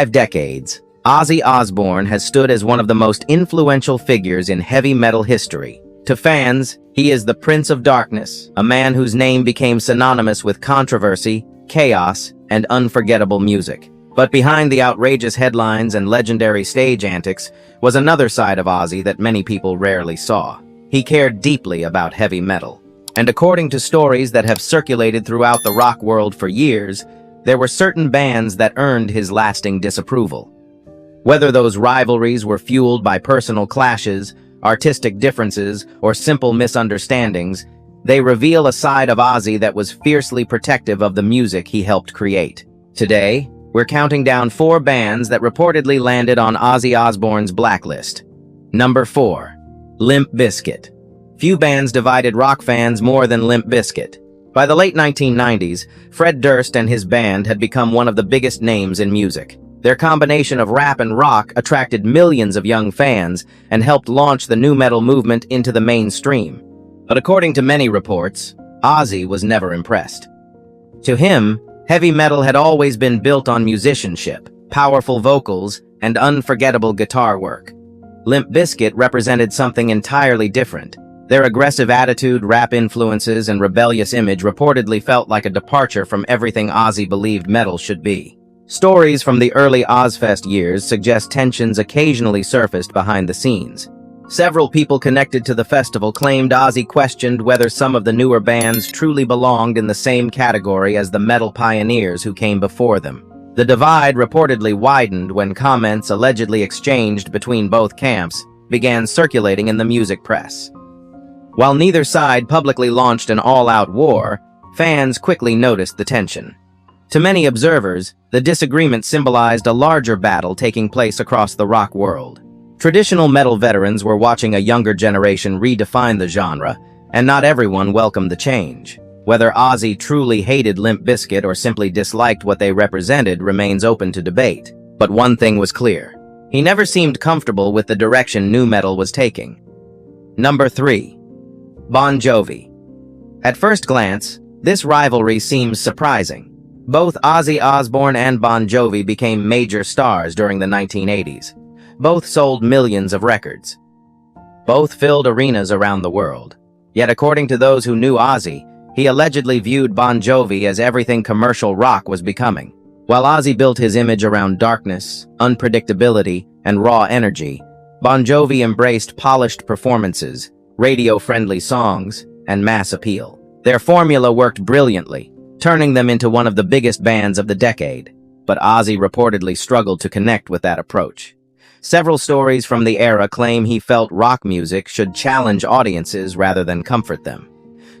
decades, Ozzy Osbourne has stood as one of the most influential figures in heavy metal history. To fans, he is the Prince of Darkness, a man whose name became synonymous with controversy, chaos, and unforgettable music. But behind the outrageous headlines and legendary stage antics was another side of Ozzy that many people rarely saw. He cared deeply about heavy metal. And according to stories that have circulated throughout the rock world for years, there were certain bands that earned his lasting disapproval. Whether those rivalries were fueled by personal clashes, artistic differences, or simple misunderstandings, they reveal a side of Ozzy that was fiercely protective of the music he helped create. Today, we're counting down 4 bands that reportedly landed on Ozzy Osbourne's blacklist. Number 4. Limp Bizkit. Few bands divided rock fans more than Limp Bizkit. By the late 1990s, Fred Durst and his band had become one of the biggest names in music. Their combination of rap and rock attracted millions of young fans and helped launch the nu metal movement into the mainstream. But according to many reports, Ozzy was never impressed. To him, heavy metal had always been built on musicianship, powerful vocals, and unforgettable guitar work. Limp Bizkit represented something entirely different. Their aggressive attitude, rap influences, and rebellious image reportedly felt like a departure from everything Ozzy believed metal should be. Stories from the early Ozfest years suggest tensions occasionally surfaced behind the scenes. Several people connected to the festival claimed Ozzy questioned whether some of the newer bands truly belonged in the same category as the metal pioneers who came before them. The divide reportedly widened when comments allegedly exchanged between both camps began circulating in the music press. While neither side publicly launched an all-out war, fans quickly noticed the tension. To many observers, the disagreement symbolized a larger battle taking place across the rock world. Traditional metal veterans were watching a younger generation redefine the genre, and not everyone welcomed the change. Whether Ozzy truly hated Limp Bizkit or simply disliked what they represented remains open to debate. But one thing was clear. He never seemed comfortable with the direction nu metal was taking. Number 3. Bon Jovi. At first glance, this rivalry seems surprising. Both Ozzy Osbourne and Bon Jovi became major stars during the 1980s. Both sold millions of records. Both filled arenas around the world. Yet according to those who knew Ozzy, he allegedly viewed Bon Jovi as everything commercial rock was becoming. While Ozzy built his image around darkness, unpredictability, and raw energy, Bon Jovi embraced polished performances, radio-friendly songs, and mass appeal. Their formula worked brilliantly, turning them into one of the biggest bands of the decade. But Ozzy reportedly struggled to connect with that approach. Several stories from the era claim he felt rock music should challenge audiences rather than comfort them.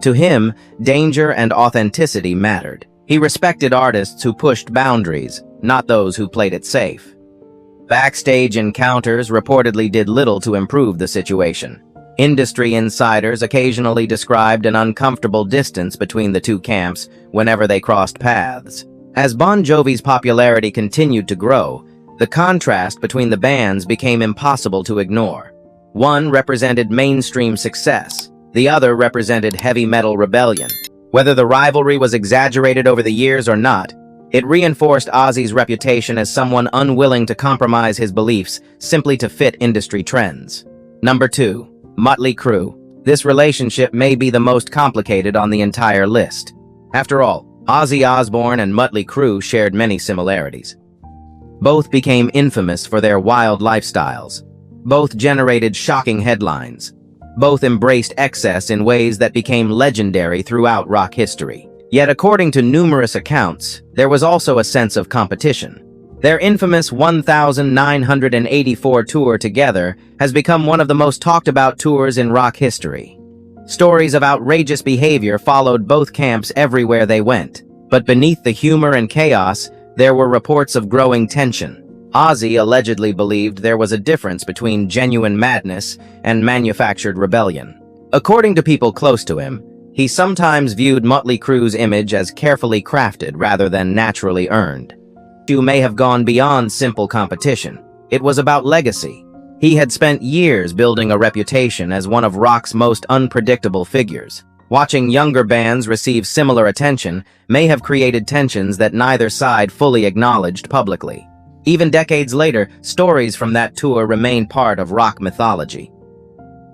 To him, danger and authenticity mattered. He respected artists who pushed boundaries, not those who played it safe. Backstage encounters reportedly did little to improve the situation. Industry insiders occasionally described an uncomfortable distance between the two camps whenever they crossed paths. As Bon Jovi's popularity continued to grow, the contrast between the bands became impossible to ignore. One represented mainstream success, the other represented heavy metal rebellion. Whether the rivalry was exaggerated over the years or not, it reinforced Ozzy's reputation as someone unwilling to compromise his beliefs simply to fit industry trends. Number 2. Mötley Crüe. This relationship may be the most complicated on the entire list. After all, Ozzy Osbourne and Mötley Crüe shared many similarities. Both became infamous for their wild lifestyles. Both generated shocking headlines. Both embraced excess in ways that became legendary throughout rock history. Yet according to numerous accounts, there was also a sense of competition. Their infamous 1984 tour together has become one of the most talked about tours in rock history. Stories of outrageous behavior followed both camps everywhere they went. But beneath the humor and chaos, there were reports of growing tension. Ozzy allegedly believed there was a difference between genuine madness and manufactured rebellion. According to people close to him, he sometimes viewed Mötley Crüe's image as carefully crafted rather than naturally earned. You may have gone beyond simple competition. It was about legacy. He had spent years building a reputation as one of rock's most unpredictable figures. Watching younger bands receive similar attention may have created tensions that neither side fully acknowledged publicly. Even decades later, stories from that tour remain part of rock mythology.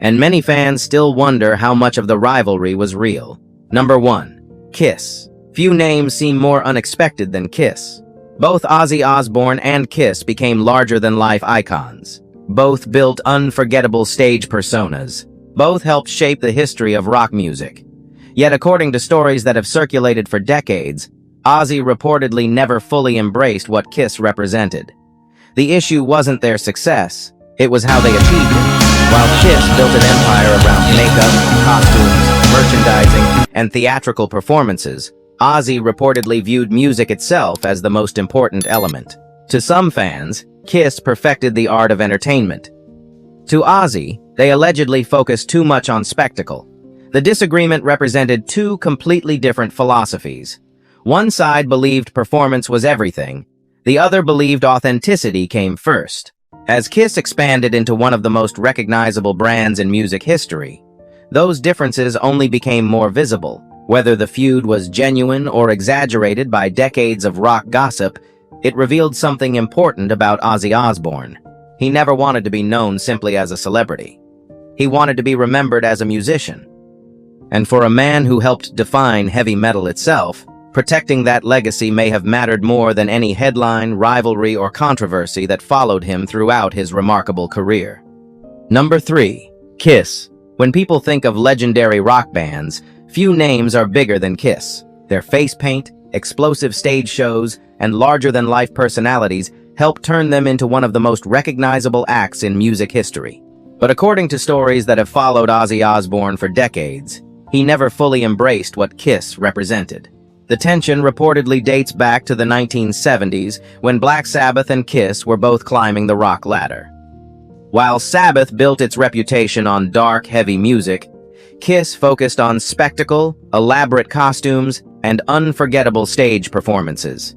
And many fans still wonder how much of the rivalry was real. Number 1. Kiss. Few names seem more unexpected than Kiss. Both Ozzy Osbourne and Kiss became larger-than-life icons. Both built unforgettable stage personas. Both helped shape the history of rock music. Yet according to stories that have circulated for decades, Ozzy reportedly never fully embraced what Kiss represented. The issue wasn't their success, it was how they achieved it. While Kiss built an empire around makeup, costumes, merchandising, and theatrical performances, Ozzy reportedly viewed music itself as the most important element. To some fans, Kiss perfected the art of entertainment. To Ozzy, they allegedly focused too much on spectacle. The disagreement represented two completely different philosophies. One side believed performance was everything, the other believed authenticity came first. As Kiss expanded into one of the most recognizable brands in music history, those differences only became more visible. Whether the feud was genuine or exaggerated by decades of rock gossip, it revealed something important about Ozzy Osbourne. He never wanted to be known simply as a celebrity. He wanted to be remembered as a musician. And for a man who helped define heavy metal itself, protecting that legacy may have mattered more than any headline, rivalry, or controversy that followed him throughout his remarkable career. Number 3. Kiss. When people think of legendary rock bands, few names are bigger than Kiss. Their face paint, explosive stage shows, and larger-than-life personalities helped turn them into one of the most recognizable acts in music history. But according to stories that have followed Ozzy Osbourne for decades, he never fully embraced what Kiss represented. The tension reportedly dates back to the 1970s, when Black Sabbath and Kiss were both climbing the rock ladder. While Sabbath built its reputation on dark, heavy music, Kiss focused on spectacle, elaborate costumes, and unforgettable stage performances.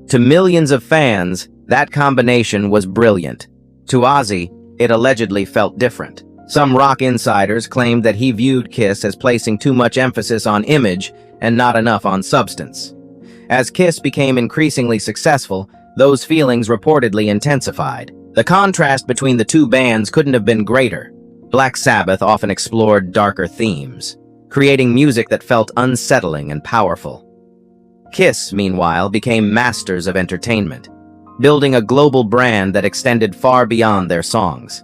To millions of fans, that combination was brilliant. To Ozzy, it allegedly felt different. Some rock insiders claimed that he viewed Kiss as placing too much emphasis on image and not enough on substance. As Kiss became increasingly successful, those feelings reportedly intensified. The contrast between the two bands couldn't have been greater. Black Sabbath often explored darker themes, creating music that felt unsettling and powerful. Kiss, meanwhile, became masters of entertainment, building a global brand that extended far beyond their songs.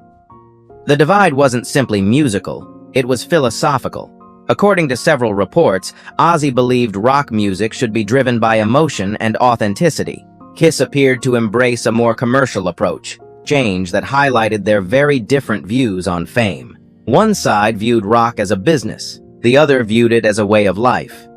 The divide wasn't simply musical, it was philosophical. According to several reports, Ozzy believed rock music should be driven by emotion and authenticity. Kiss appeared to embrace a more commercial approach, change that highlighted their very different views on fame. One side viewed rock as a business, the other viewed it as a way of life.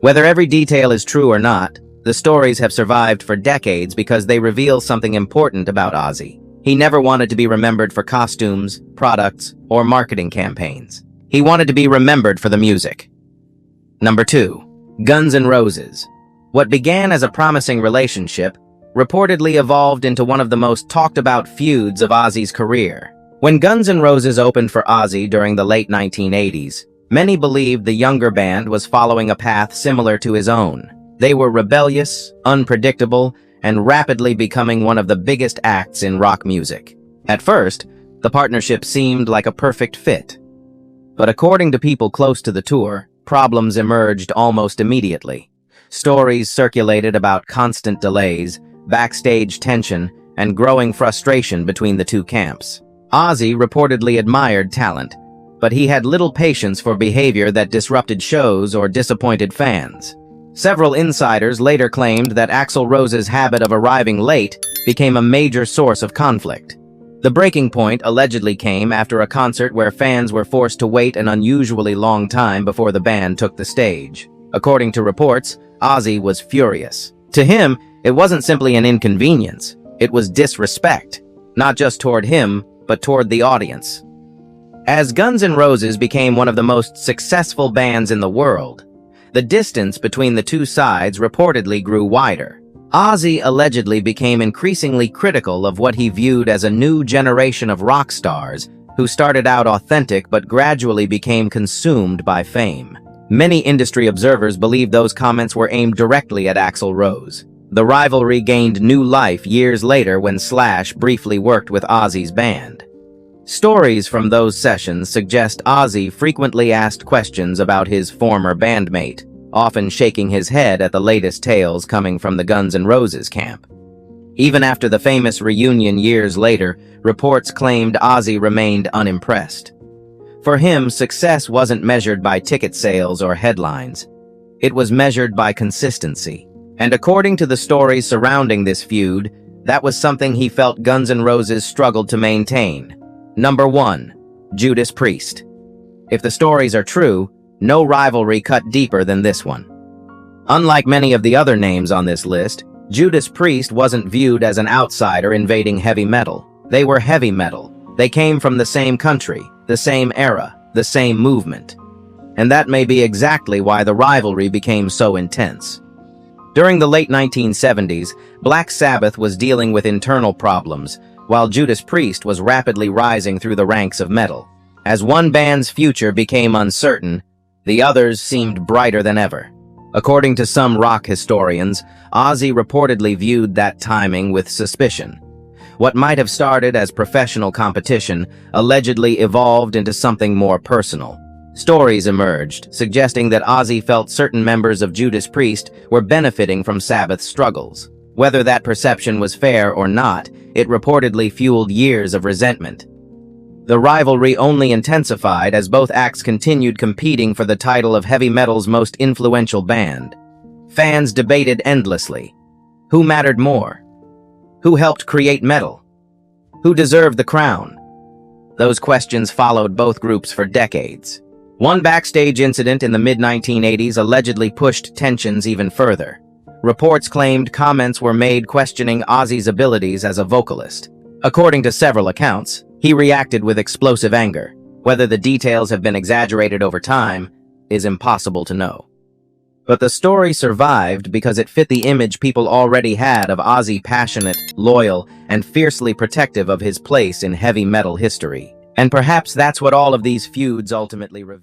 Whether every detail is true or not, the stories have survived for decades because they reveal something important about Ozzy. He never wanted to be remembered for costumes, products, or marketing campaigns. He wanted to be remembered for the music. Number 2. Guns N' Roses. What began as a promising relationship reportedly evolved into one of the most talked-about feuds of Ozzy's career. When Guns N' Roses opened for Ozzy during the late 1980s, many believed the younger band was following a path similar to his own. They were rebellious, unpredictable, and rapidly becoming one of the biggest acts in rock music. At first, the partnership seemed like a perfect fit. But according to people close to the tour, problems emerged almost immediately. Stories circulated about constant delays, backstage tension, and growing frustration between the two camps. Ozzy reportedly admired talent, but he had little patience for behavior that disrupted shows or disappointed fans. Several insiders later claimed that Axl Rose's habit of arriving late became a major source of conflict. The breaking point allegedly came after a concert where fans were forced to wait an unusually long time before the band took the stage. According to reports, Ozzy was furious. To him, it wasn't simply an inconvenience, it was disrespect, not just toward him, but toward the audience. As Guns N' Roses became one of the most successful bands in the world, the distance between the two sides reportedly grew wider. Ozzy allegedly became increasingly critical of what he viewed as a new generation of rock stars who started out authentic but gradually became consumed by fame. Many industry observers believe those comments were aimed directly at Axl Rose. The rivalry gained new life years later when Slash briefly worked with Ozzy's band. Stories from those sessions suggest Ozzy frequently asked questions about his former bandmate, often shaking his head at the latest tales coming from the Guns N' Roses camp. Even after the famous reunion years later, reports claimed Ozzy remained unimpressed. For him, success wasn't measured by ticket sales or headlines. It was measured by consistency. And according to the stories surrounding this feud, that was something he felt Guns N' Roses struggled to maintain. Number 1. Judas Priest. If the stories are true, no rivalry cut deeper than this one. Unlike many of the other names on this list, Judas Priest wasn't viewed as an outsider invading heavy metal. They were heavy metal. They came from the same country, the same era, the same movement. And that may be exactly why the rivalry became so intense. During the late 1970s, Black Sabbath was dealing with internal problems, while Judas Priest was rapidly rising through the ranks of metal. As one band's future became uncertain, the others seemed brighter than ever. According to some rock historians, Ozzy reportedly viewed that timing with suspicion. What might have started as professional competition allegedly evolved into something more personal. Stories emerged, suggesting that Ozzy felt certain members of Judas Priest were benefiting from Sabbath's struggles. Whether that perception was fair or not, it reportedly fueled years of resentment. The rivalry only intensified as both acts continued competing for the title of heavy metal's most influential band. Fans debated endlessly. Who mattered more? Who helped create metal? Who deserved the crown? Those questions followed both groups for decades. One backstage incident in the mid-1980s allegedly pushed tensions even further. Reports claimed comments were made questioning Ozzy's abilities as a vocalist. According to several accounts, he reacted with explosive anger. Whether the details have been exaggerated over time is impossible to know. But the story survived because it fit the image people already had of Ozzy passionate, loyal, and fiercely protective of his place in heavy metal history. And perhaps that's what all of these feuds ultimately reveal.